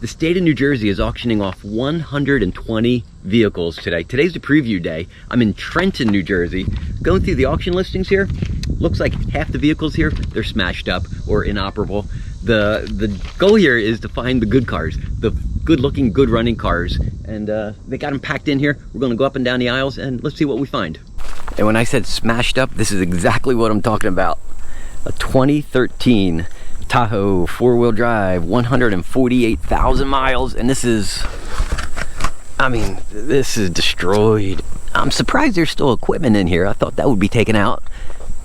The state of New Jersey is auctioning off 120 vehicles today. Today's the preview day. I'm in Trenton, New Jersey. Going through the auction listings here, looks like half the vehicles here, they're smashed up or inoperable. The goal here is to find the good cars, the good looking, good running cars. And they got them packed in here. We're gonna go up and down the aisles and let's see what we find. And when I said smashed up, this is exactly what I'm talking about. A 2013 Tahoe 4-wheel drive, 148,000 miles, and this is, I mean, this is destroyed. I'm surprised there's still equipment in here. I thought that would be taken out,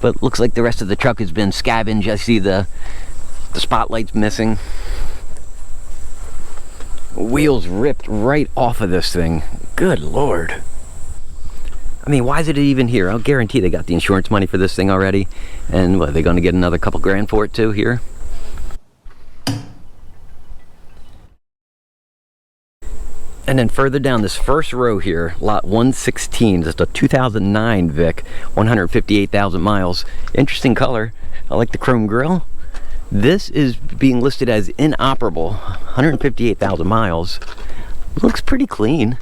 but looks like the rest of the truck has been scavenged. I see the spotlight's missing. Wheels ripped right off of this thing. Good Lord. I mean, why is it even here? I'll guarantee they got the insurance money for this thing already. And what, are they going to get another couple grand for it too here? And then further down this first row here, lot 116, just a 2009 Vic, 158,000 miles. Interesting color. I like the chrome grille. This is being listed as inoperable, 158,000 miles. Looks pretty clean.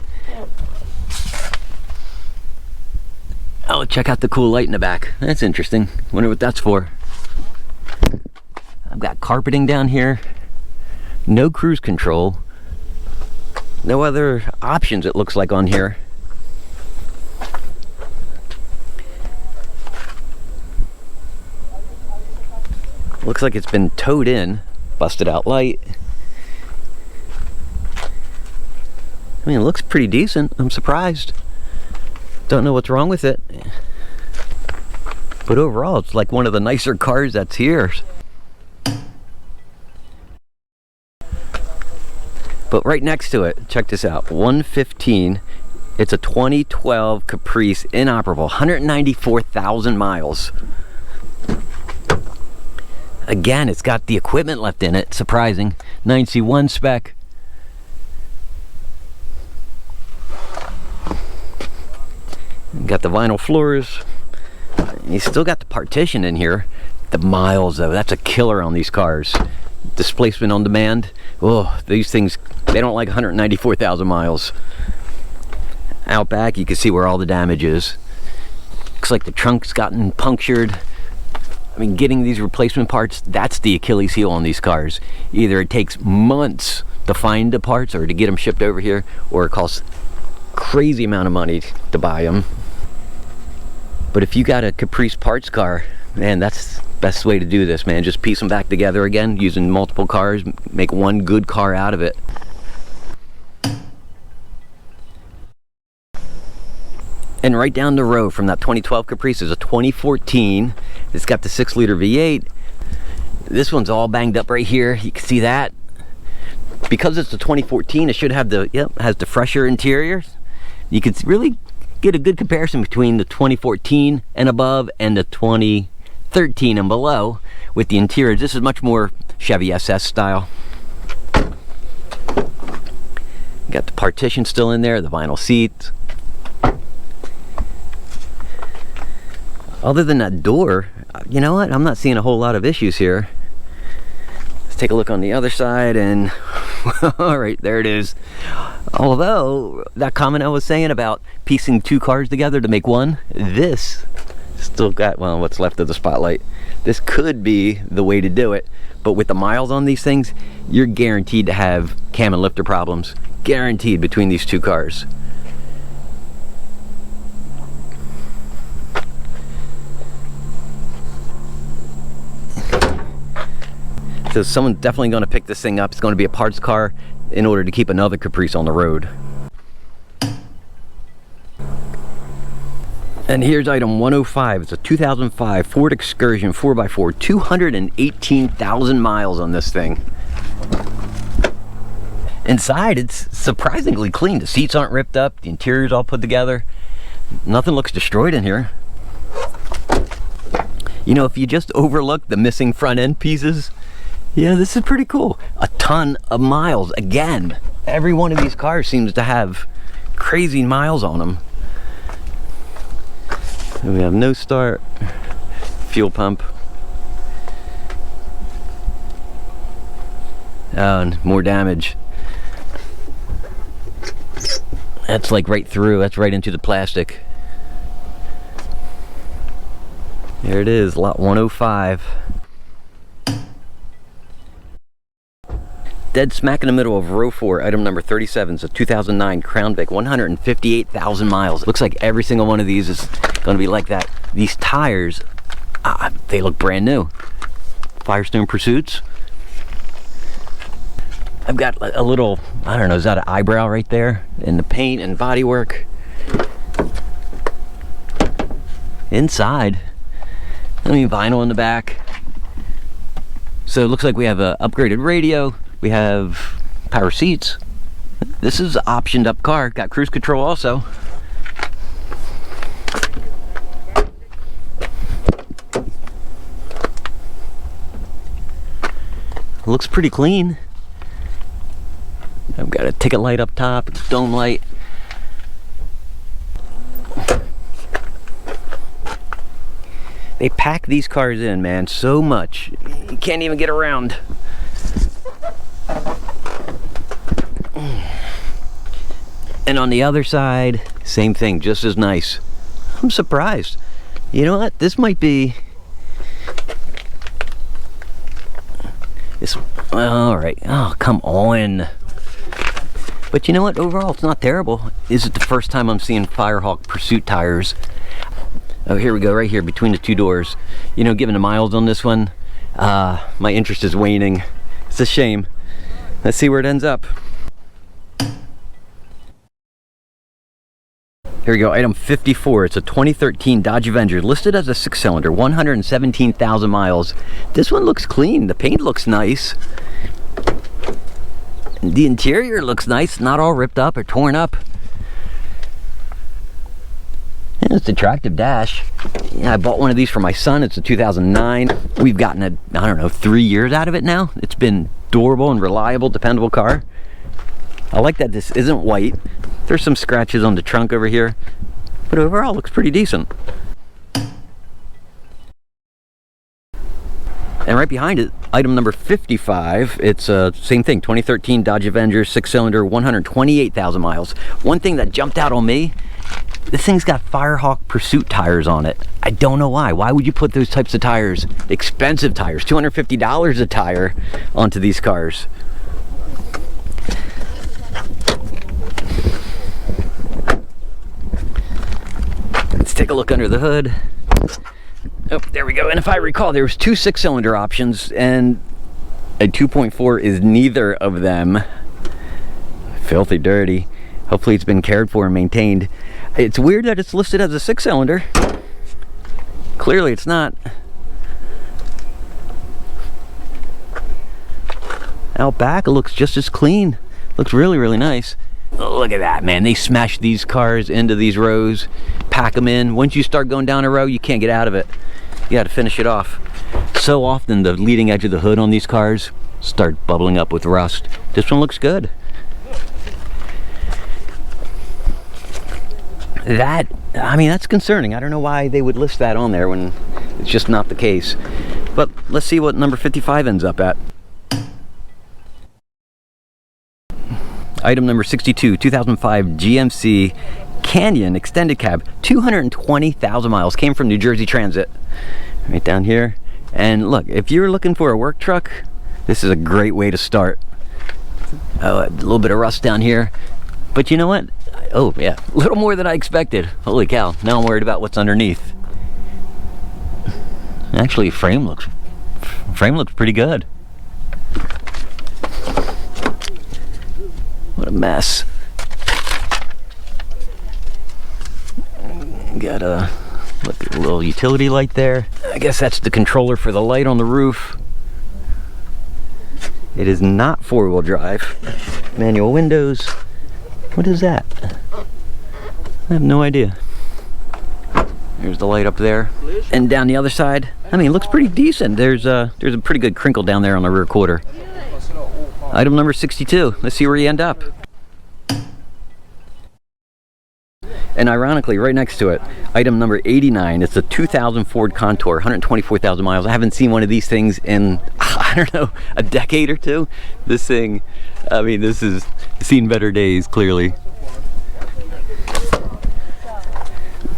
Oh, check out the cool light in the back. That's interesting. Wonder what that's for. I've got carpeting down here. No cruise control. No other options, it looks like, on here. Looks like it's been towed in. Busted out light. I mean, it looks pretty decent. I'm surprised. Don't know what's wrong with it. But overall, it's like one of the nicer cars that's here. But right next to it, check this out, 115. It's a 2012 Caprice, inoperable, 194,000 miles. Again, it's got the equipment left in it, surprising. 9C1 spec. Got the vinyl floors. You still got the partition in here. The miles though, that's a killer on these cars. Displacement on demand. Oh, these things, they don't like 194,000 miles. Out back, you can see where all the damage is. Looks like the trunk's gotten punctured. I mean, getting these replacement parts, that's the Achilles heel on these cars. Either it takes months to find the parts or to get them shipped over here, or it costs crazy amount of money to buy them. But if you got a Caprice parts car, man, that's the best way to do this, man. Just piece them back together again using multiple cars, make one good car out of it. And right down the road from that 2012 Caprice is a 2014. It's got the 6-liter V8. This one's all banged up right here. You can see that. Because it's the 2014, it should have the, has the fresher interior. You can really get a good comparison between the 2014 and above and the 2013 and below with the interiors. This is much more Chevy SS style. Got the partition still in there, the vinyl seats. Other than that door, you know what? I'm not seeing a whole lot of issues here. Let's take a look on the other side and all right, there it is. Although that comment I was saying about piecing two cars together to make one, this still got, well, what's left of the spotlight. This could be the way to do it, but with the miles on these things, you're guaranteed to have cam and lifter problems. Guaranteed between these two cars. So someone's definitely going to pick this thing up. It's going to be a parts car in order to keep another Caprice on the road. And here's item 105. It's a 2005 Ford Excursion 4x4, 218,000 miles on this thing. Inside, it's surprisingly clean. The seats aren't ripped up. The interior's all put together. Nothing looks destroyed in here. You know, if you just overlook the missing front end pieces, yeah, this is pretty cool. A ton of miles. Again, every one of these cars seems to have crazy miles on them. And we have no start, fuel pump. Oh, and more damage. That's like right through. That's right into the plastic. There it is, lot 105. Dead smack in the middle of row 4, item number 37. It's a 2009 Crown Vic, 158,000 miles. Looks like every single one of these is going to be like that. These tires, they look brand new. Firestone Pursuits. I've got a little, I don't know, is that an eyebrow right there? In the paint and bodywork. Inside, I mean, vinyl in the back. So it looks like we have a upgraded radio. We have power seats. This is an optioned up car. Got cruise control also. Looks pretty clean. I've got a ticket light up top, dome light. They pack these cars in, man, so much. You can't even get around. And on the other side, same thing, just as nice. I'm surprised. You know what? This might be... This... All right. Oh, come on. But you know what? Overall, it's not terrible. This is the first time I'm seeing Firehawk Pursuit tires. Oh, here we go, right here between the two doors. You know, given the miles on this one, my interest is waning. It's a shame. Let's see where it ends up. Here we go, item 54. It's a 2013 Dodge Avenger, listed as a 6-cylinder, 117,000 miles. This one looks clean. The paint looks nice. The interior looks nice, not all ripped up or torn up. And it's an attractive dash. Yeah, I bought one of these for my son. It's a 2009. We've gotten I don't know, 3 years out of it now. It's been durable and reliable, dependable car. I like that this isn't white. There's some scratches on the trunk over here, but overall looks pretty decent. And right behind it, item number 55, it's same thing, 2013 Dodge Avenger, 6-cylinder, 128,000 miles. One thing that jumped out on me, this thing's got Firehawk Pursuit tires on it. I don't know why. Why would you put those types of tires, expensive tires, $250 a tire, onto these cars? Let's take a look under the hood. Oh, there we go. And if I recall, there was 2 6-cylinder options, and a 2.4 is neither of them. Filthy dirty. Hopefully it's been cared for and maintained. It's weird that it's listed as a 6-cylinder. Clearly it's not. Out back, it looks just as clean. Looks really, really nice. Look at that, man. They smash these cars into these rows, pack them in. Once you start going down a row, you can't get out of it. You got to finish it off. So often the leading edge of the hood on these cars start bubbling up with rust. This one looks good. That, I mean, that's concerning. I don't know why they would list that on there when it's just not the case. But let's see what number 55 ends up at. Item number 62, 2005 GMC Canyon Extended Cab, 220,000 miles. Came from New Jersey Transit. Right down here. And look, if you're looking for a work truck, this is a great way to start. Oh, a little bit of rust down here. But you know what? Oh yeah, a little more than I expected. Holy cow, now I'm worried about what's underneath. Actually, frame looks pretty good. What a mess. Got a little utility light there. I guess that's the controller for the light on the roof. It is not 4-wheel drive. Manual windows. What is that? I have no idea. There's the light up there. And down the other side, I mean, it looks pretty decent. There's a pretty good crinkle down there on the rear quarter. Item number 62. Let's see where you end up. And ironically, right next to it, item number 89. It's a 2000 Ford Contour, 124,000 miles. I haven't seen one of these things in, I don't know, a decade or two. This thing, I mean, this has seen better days, clearly.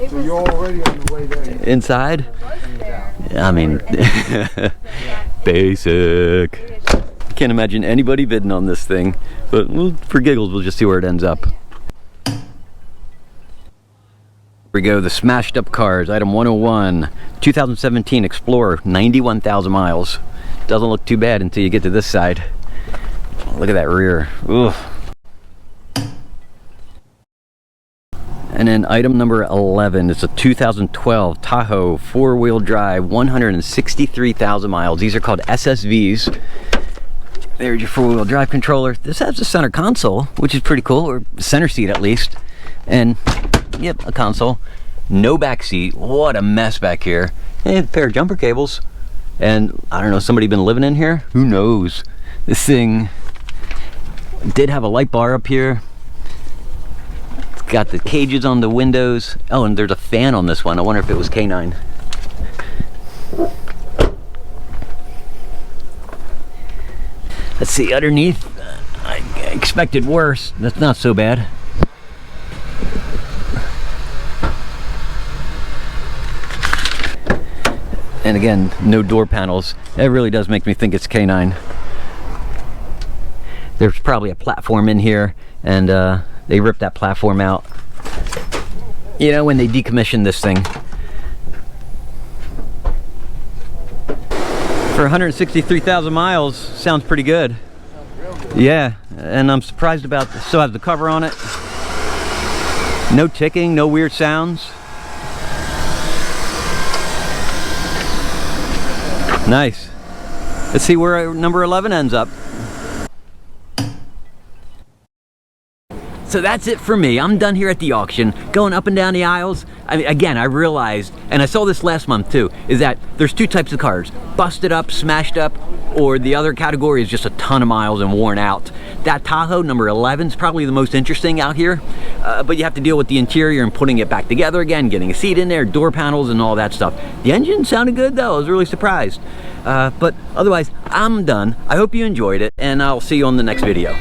So you're already on the way there. Inside? I mean, basic. Can't imagine anybody bidding on this thing, but for giggles, we'll just see where it ends up. Here we go, the smashed up cars. Item 101, 2017 Explorer, 91,000 miles. Doesn't look too bad until you get to this side. Look at that rear. Ugh. And then item number 11, it's a 2012 Tahoe 4-wheel drive, 163,000 miles. These are called SSVs. There's your 4-wheel drive controller. This has a center console, which is pretty cool, or center seat at least. And yep, a console. No back seat. What a mess back here. And a pair of jumper cables. And I don't know, somebody been living in here? Who knows? This thing did have a light bar up here. Got the cages on the windows. Oh, and there's a fan on this one. I wonder if it was K9. Let's see, underneath, I expected worse. That's not so bad. And again, no door panels. That really does make me think it's K9. There's probably a platform in here, and they ripped that platform out, you know, when they decommissioned this thing. For 163,000 miles, sounds pretty good. Yeah, and I'm surprised about this. Still has the cover on it. No ticking, no weird sounds. Nice. Let's see where number 11 ends up. So that's it for me. I'm done here at the auction, going up and down the aisles. I mean, again, I realized, and I saw this last month too, is that there's two types of cars: busted up, smashed up, or the other category is just a ton of miles and worn out. That Tahoe number 11 is probably the most interesting out here, but you have to deal with the interior and putting it back together again, getting a seat in there, door panels and all that stuff. The engine sounded good though. I was really surprised. But otherwise, I'm done. I hope you enjoyed it, and I'll see you on the next video.